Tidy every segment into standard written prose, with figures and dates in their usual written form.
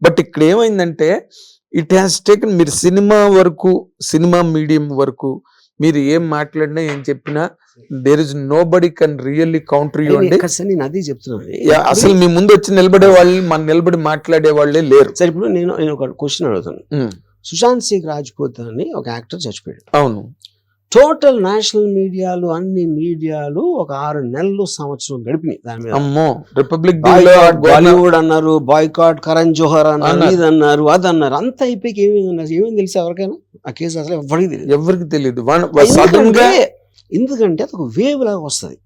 But ఇక్కడ ఏమైందంటే it has taken, మీరు సినిమా మీడియం వరకు మీరు ఏం మాట్లాడినా ఏం చెప్పినా there is nobody can really counter you అండి. నేను అదే చెప్తున్నాను. అసలు మీ ముందు వచ్చి నిలబడే వాళ్ళు, మన నిలబడి మాట్లాడే వాళ్ళే లేరు. సరే, ఇప్పుడు నేను ఒక క్వశ్చన్ అడుగుతాను. సుశాంత్ సింగ్ రాజ్పూత్ అని ఒక యాక్టర్ చచ్చిపోయాడు. అవును. టోటల్ నేషనల్ మీడియాలు, అన్ని మీడియాలు ఒక 6 నెలలు సంవత్సరం గడిపినాయి దాని మీద. అమ్మో, రిపబ్లిక్ బాలీవుడ్ అన్నారు, బాయ్కాట్ కరణ్ జోహర్ అన్నారు, ఇది అన్నారు, అది అన్నారు. అంత అయిపోయి ఏమేమి తెలుసు ఎవరికైనా? ఆ కేసు అసలు ఎవరికి తెలియదు. ఎందుకంటే అది ఒక వేవ్ లాగా వస్తుంది,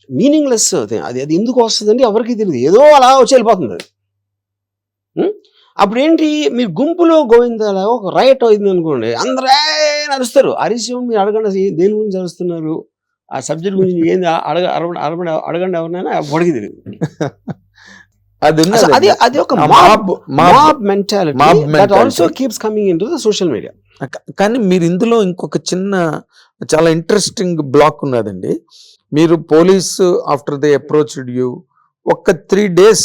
మీనింగ్లెస్. అది ఎందుకు వస్తుంది అంటే ఎవరికి తెలియదు, ఏదో అలా వచ్చి వెళ్ళిపోతుంది అది. అప్పుడు ఏంటి, మీరు గుంపులో గోవిందాలా ఒక రైట్ అయింది అనుకోండి, అందరే నడుస్తారు. అరిసి మీరు అడగండి దేని గురించి అరుస్తున్నారు, ఆ సబ్జెక్ట్ గురించి ఏంది అడగండి ఎవరినైనా ఎవరికి తెలియదు. అది ఒక mob mentality that also keeps coming into the social media. కానీ మీరు ఇందులో ఇంకొక చిన్న చాలా ఇంట్రెస్టింగ్ బ్లాక్ ఉన్నదండి. మీరు police after they approached you, ఒక 3 days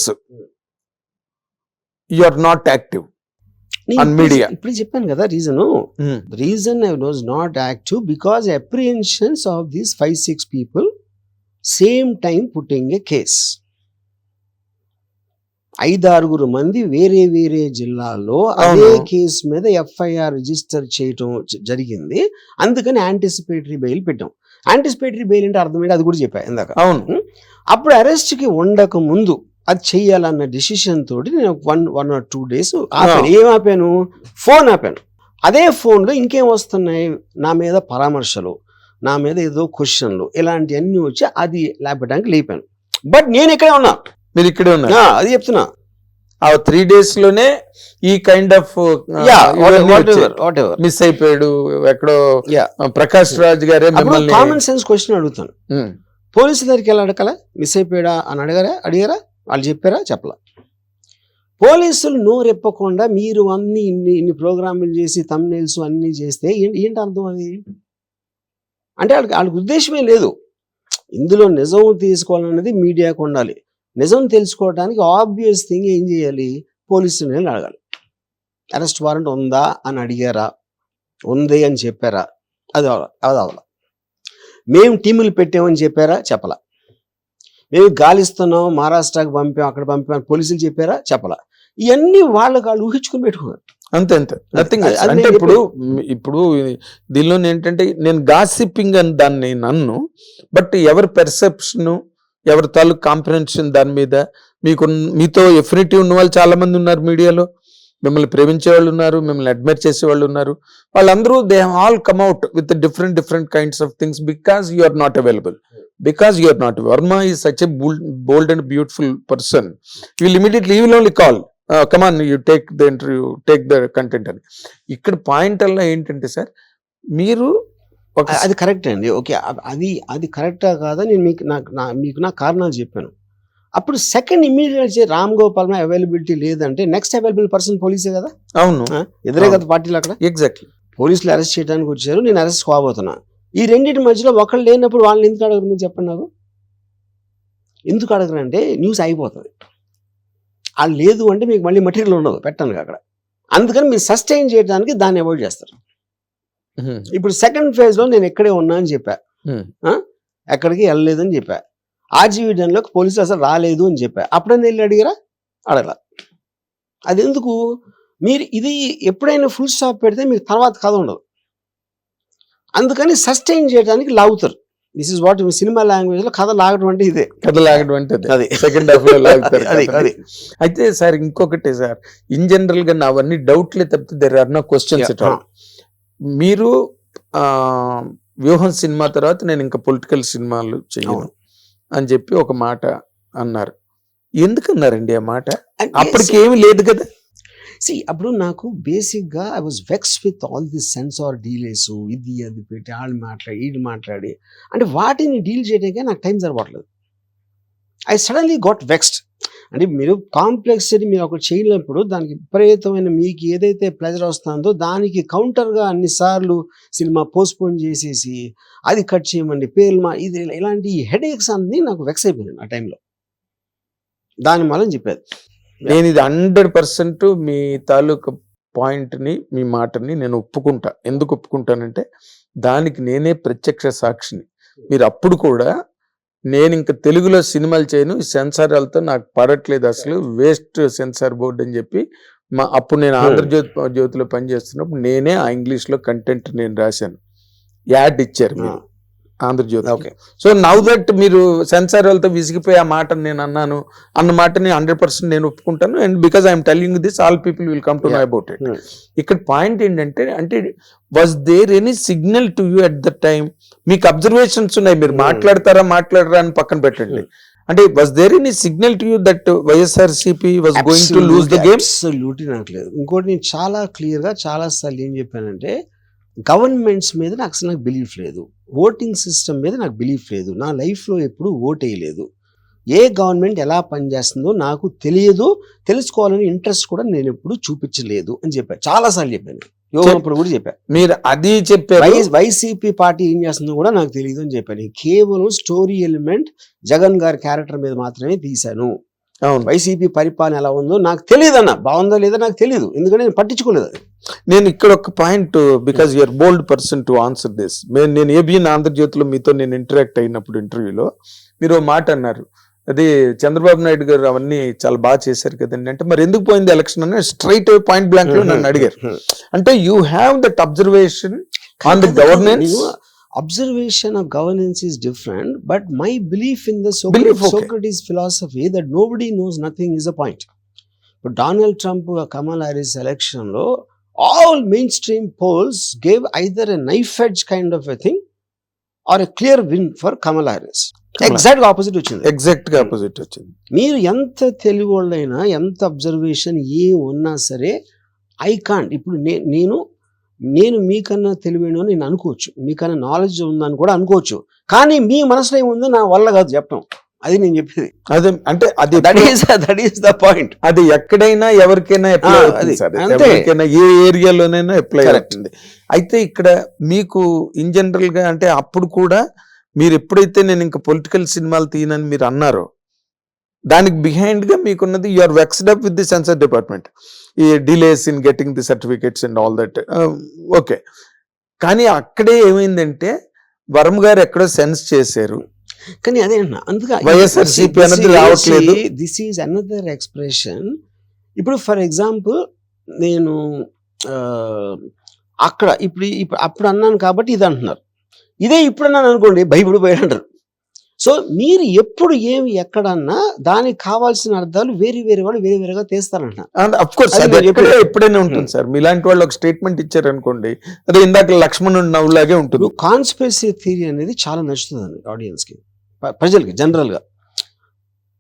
you are not active on media. ఇప్పుడు చెప్పాను కదా reason I was not active because apprehensions of these 5-6 people same time putting a case. 5-6 మంది వేరే వేరే జిల్లాల్లో అదే కేసు మీద FIR రిజిస్టర్ చేయటం జరిగింది. అందుకని యాంటిసిపేటరీ బెయిల్ పెట్టాం. యాంటిసిపేటరీ బెయిల్ అంటే అర్థమైంది, అది కూడా చెప్పా ఇందాక. అవును. అప్పుడు అరెస్ట్కి ఉండక ముందు అది చెయ్యాలన్న డిసిషన్ తోటి నేను 1 or 2 days ఆపాను. ఏం ఆపాను? ఫోన్ ఆపాను. అదే ఫోన్లో ఇంకేం వస్తున్నాయి, నా మీద పరామర్శలు, నా మీద ఏదో క్వశ్చన్లు, ఇలాంటివన్నీ వచ్చి అది లేపడానికి లేపాను. బట్ నేను ఇక్కడే ఉన్నా, మీరు ఇక్కడే ఉన్నా, అది చెప్తున్నా. ఆ 3 days లోనే ఈ కైండ్ ఆఫ్ మిస్ అయిపోయాడు ఎక్కడో ప్రకాష్ రాజ్ గారే. కామన్ సెన్స్ క్వశ్చన్ అడుగుతాను, పోలీసుల దగ్గరికి ఎలా అడగాల? మిస్ అయిపోయాడా అని అడిగారా? వాళ్ళు చెప్పారా? చెప్పలా. పోలీసులు నోరెప్పకుండా మీరు ఇన్ని ప్రోగ్రాములు చేసి థంబ్నెయిల్స్ అన్నీ చేస్తే ఏంటి అర్థం? అది అంటే వాళ్ళకి ఉద్దేశమే లేదు. ఇందులో నిజం తీసుకోవాలన్నది మీడియాకు ఉండాలి. నిజం తెలుసుకోవడానికి ఆబ్వియస్ థింగ్ ఏం చేయాలి? పోలీసులు అడగాలి. అరెస్ట్ వారెంట్ ఉందా అని అడిగారా? ఉంది అని చెప్పారా? అది అవలా. మేము టీములు పెట్టామని చెప్పారా? చెప్పలా. మేము గాలిస్తున్నాం, మహారాష్ట్రకి పంపాం, అక్కడ పంపాం, పోలీసులు చెప్పారా? చెప్పలా. ఇవన్నీ వాళ్ళు ఊహించుకుని పెట్టుకున్నారు. అంతే. నథింగ్. అంటే ఇప్పుడు దీనిలో ఏంటంటే నేను గాసిపింగ్ అని దాన్ని నన్ను, బట్ ఎవరి పెర్సెప్షన్, ఎవరి తాలూకు కాంప్రహెన్షన్ దాని మీద మీతో ఎఫినిటీ ఉన్న వాళ్ళు చాలా మంది ఉన్నారు మీడియాలో. మిమ్మల్ని ప్రేమించే వాళ్ళు ఉన్నారు, మిమ్మల్ని అడ్మైర్ చేసే వాళ్ళు ఉన్నారు. వాళ్ళందరూ they have all come out with different kinds of things because you are not available. Because you are not. Verma is such a bold and beautiful person. You will only call, come on, you take the interview, take the content అని. ఇక్కడ point అలా ఏంటంటే sir, మీరు అది correct అండి. Okay, అది కరెక్టా కాదా నేను మీకు నా కారణాలు చెప్పాను. అప్పుడు second immediate Ram Gopal availability లేదంటే నెక్స్ట్ అవైలబుల్ పర్సన్ పోలీసే కదా. అవును, ఎదురే కదా పార్టీలు అక్కడ. ఎగ్జాక్ట్లీ. పోలీసులు అరెస్ట్ చేయడానికి వచ్చారు, నేను అరెస్ట్ కాబోతున్నా. ఈ రెండింటి మధ్యలో ఒకళ్ళు లేనప్పుడు వాళ్ళని ఎందుకు అడగరు? మీరు చెప్పండి నాకు. ఎందుకు అడగరు అంటే న్యూస్ అయిపోతుంది. వాళ్ళు లేదు అంటే మీకు మళ్ళీ మెటీరియల్ ఉండదు పెట్టడానికి అక్కడ. అందుకని మీరు సస్టైన్ చేయడానికి దాన్ని అవాయిడ్ చేస్తారు. ఇప్పుడు సెకండ్ ఫేజ్లో నేను ఎక్కడే ఉన్నా అని చెప్పా, ఎక్కడికి వెళ్ళలేదని చెప్పా. ఆర్జీవీడన్లోకి పోలీసులు అసలు రాలేదు అని చెప్పా. అప్పుడైనా వెళ్ళి అడిగారా? అడగల. అది ఎందుకు? మీరు ఇది ఎప్పుడైనా ఫుల్ స్టాప్ పెడితే మీకు తర్వాత కథ ఉండదు. అందుకని సస్టైన్ చేయడానికి లాగుతారు. This is what cinema language లో కథ లాగడం అంటే ఇదే. కథ లాగడం అంటే అది సెకండ్ హాఫ్ లో లాగుతారు. అయితే సార్ ఇంకొకటి సార్, ఇన్ జనరల్ గా అవన్నీ డౌట్లే తప్పితే there are no questions at all. మీరు వ్యూహం సినిమా తర్వాత నేను ఇంకా పొలిటికల్ సినిమాలు చెయ్యను అని చెప్పి ఒక మాట అన్నారు. ఎందుకన్నారండి ఆ మాట? అప్పటికి ఏమీ లేదు కదా. అప్పుడు నాకు బేసిక్గా I was vexed with all this censor delays, ఇది అది పెట్టి వాళ్ళు మాట్లాడి అంటే వాటిని డీల్ చేయడానికే నాకు టైం సరిపోవట్లేదు. I suddenly got vexed. అంటే మీరు కాంప్లెక్సిటీ మీరు ఒకటి చేయలేనప్పుడు దానికి విపరీతమైన మీకు ఏదైతే ప్లెజర్ వస్తుందో దానికి కౌంటర్గా అన్నిసార్లు సినిమా పోస్ట్పోన్ చేసేసి అది కట్ చేయమండి పేర్లు ఇది ఇలాంటి హెడేక్స్ అన్నీ నాకు వెక్స్ అయిపోయింది ఆ టైంలో. దాని వల్ల చెప్పేది నేను ఇది 100% మీ తాలూకు పాయింట్ని, మీ మాటని నేను ఒప్పుకుంటా. ఎందుకు ఒప్పుకుంటానంటే దానికి నేనే ప్రత్యక్ష సాక్షిని. మీరు అప్పుడు కూడా నేను ఇంకా తెలుగులో సినిమాలు చేయను, ఈ సెన్సార్లతో నాకు పడట్లేదు, అసలు వేస్ట్ సెన్సార్ బోర్డు అని చెప్పి అప్పుడు నేను ఆంధ్రజ్యోతిలో పనిచేస్తున్నప్పుడు నేనే ఆ ఇంగ్లీష్లో కంటెంట్ నేను రాశాను. యాడ్ ఇచ్చారు మీరు Andhra Jyothi. Okay. So now that మీరు సెన్సార్ వాళ్ళతో విసిగిపోయి ఆ మాట నేను అన్నాను అన్న మాటని 100% నేను ఒప్పుకుంటాను. And because I'm telling this, all people will come to know about it. ఇక్కడ పాయింట్ ఏంటంటే, అంటే was there any signal to you at the time? మీకు అబ్జర్వేషన్స్ ఉన్నాయి, మీరు మాట్లాడరా అని పక్కన పెట్టండి. అంటే was there any signal to you that YSRCP was going to lose the game? Absolutely నాకు లేదు. ఇంకోటి నేను చాలా క్లియర్గా చాలా సార్లు ఏం చెప్పానంటే, గవర్నమెంట్స్ మీద నాకు అసలు బిలీఫ్ లేదు, ఓటింగ్ సిస్టమ్ మీద నాకు బిలీఫ్ లేదు, నా లైఫ్లో ఎప్పుడు ఓట్ వేయలేదు, ఏ గవర్నమెంట్ ఎలా పనిచేస్తుందో నాకు తెలియదు, తెలుసుకోవాలని ఇంట్రెస్ట్ కూడా నేను ఎప్పుడు చూపించలేదు అని చెప్పాను. చాలాసార్లు చెప్పాను, యోగప్పుడు కూడా చెప్పాను. మీరు అది చెప్పారు. వైసీపీ పార్టీ ఏం చేస్తుందో కూడా నాకు తెలియదు అని చెప్పాను. కేవలం స్టోరీ ఎలిమెంట్ జగన్ గారి క్యారెక్టర్ మీద మాత్రమే తీశాను. వైసీపీ పరిపాలన ఎలా ఉందో నాకు తెలియదు అన్న, బాగుందో లేదో నాకు తెలియదు, ఎందుకంటే నేను పట్టించుకోలేదు. నేను ఇక్కడ ఒక point, because you're bold person to answer this. నేను ఏబిఎన్ ఆంధ్రజ్యోతిలో మీతో నేను ఇంటరాక్ట్ అయినప్పుడు ఇంటర్వ్యూలో మీరు ఓ మాట అన్నారు, అది చంద్రబాబు నాయుడు గారు అవన్నీ చాలా బాగా చేశారు కదండి అంటే, మరి ఎందుకు పోయింది ఎలక్షన్ అని స్ట్రైట్ పాయింట్ బ్లాంక్ లో నన్ను అడిగారు. అంటే you have that observation on the governance. Observation of governance is different, but my belief in the Socrates philosophy that nobody knows nothing is a point. But Donald Trump, Kamala Harris election lo, all mainstream polls gave either a knife edge kind of a thing or a clear win for Kamala Harris. Exact opposite వచ్చింది. Exact గా opposite వచ్చింది. మీరు ఎంత తెలివివాళ్ళైనా, ఎంత observation ఏ ఉన్నా సరే, I can't. ఇప్పుడు నేను మీకన్నా తెలివైన నేను అనుకోవచ్చు, మీకన్నా నాలెడ్జ్ ఉందని కూడా అనుకోవచ్చు, కానీ మీ మనసులో ఏముందో నా వల్ల కాదు చెప్పడం. అది నేను చెప్పేది. అదే అంటే అది దట్ ఈస్ ద పాయింట్. అది ఎక్కడైనా ఎవరికైనా అప్లై అవుతుంది, ఎవరికైనా ఏ ఏరియాలోనైనా అప్లై అవుతుంది. అయితే ఇక్కడ మీకు ఇన్ జనరల్ గా అంటే అప్పుడు కూడా మీరు ఎప్పుడైతే నేను ఇంకా పొలిటికల్ సినిమాలు తీయనని మీరు అన్నారో, దానికి బిహైండ్ గా మీకున్నది you are vexed up with the censor department, ఈ delays in getting the certificates and all that. Okay, కానీ అక్కడే ఏమైందంటే వరం గారు ఎక్కడో సెన్స్ చేశారు, కానీ అదే అన్న, అందుకే వైఎస్ఆర్సీపీ అనేది రావట్లేదు. This is another expression. ఇప్పుడు ఫర్ ఎగ్జాంపుల్ నేను అక్కడ ఇప్పుడు అప్పుడు అన్నాను కాబట్టి ఇది అంటున్నారు, ఇదే ఇప్పుడు అన్నాను అనుకోండి బైబిల్ పోయాడు అంటారు. సో మీరు ఎప్పుడు ఏమి ఎక్కడన్నా దానికి కావాల్సిన అర్థాలు వేరే వాళ్ళు వేరేగా తీస్తారంట. ఎప్పుడైనా ఉంటుంది సార్, మీలాంటి వాళ్ళు ఒక స్టేట్మెంట్ ఇచ్చారు అనుకోండి, అదే ఇందాక లక్ష్మణుడు నవ్వులాగే ఉంటుంది. కాన్స్పిరసీ థియరీ అనేది చాలా నచ్చుతుందండి ఆడియన్స్ కి, ప్రజలకి జనరల్ గా.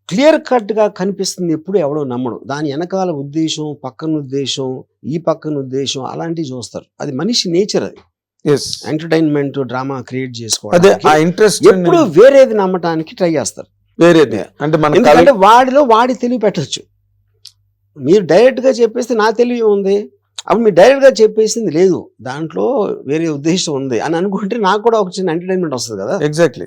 క్లియర్ కట్ గా కనిపిస్తుంది, ఎప్పుడు ఎవడో నమ్మడు, దాని వెనకాల ఉద్దేశం, పక్కన ఉద్దేశం, ఈ పక్కన ఉద్దేశం అలాంటివి చూస్తారు. అది మనిషి నేచర్. అది ఎంటర్టైన్మెంట్ డ్రామా క్రియేట్ చేసుకోవడానికి ఎప్పుడు వేరేది నమ్మటానికి ట్రై చేస్తారు. వేరేది అంటే వాడిలో వాడి తెలివి పెట్టచ్చు. మీరు డైరెక్ట్ గా చెప్పేస్తే నా తెలివి ఉంది, అప్పుడు మీరు డైరెక్ట్ గా చెప్పేసింది లేదు, దాంట్లో వేరే ఉద్దేశం ఉంది అని అనుకుంటే నాకు కూడా ఒక చిన్న ఎంటర్టైన్మెంట్ వస్తుంది కదా. ఎగ్జాక్ట్లీ.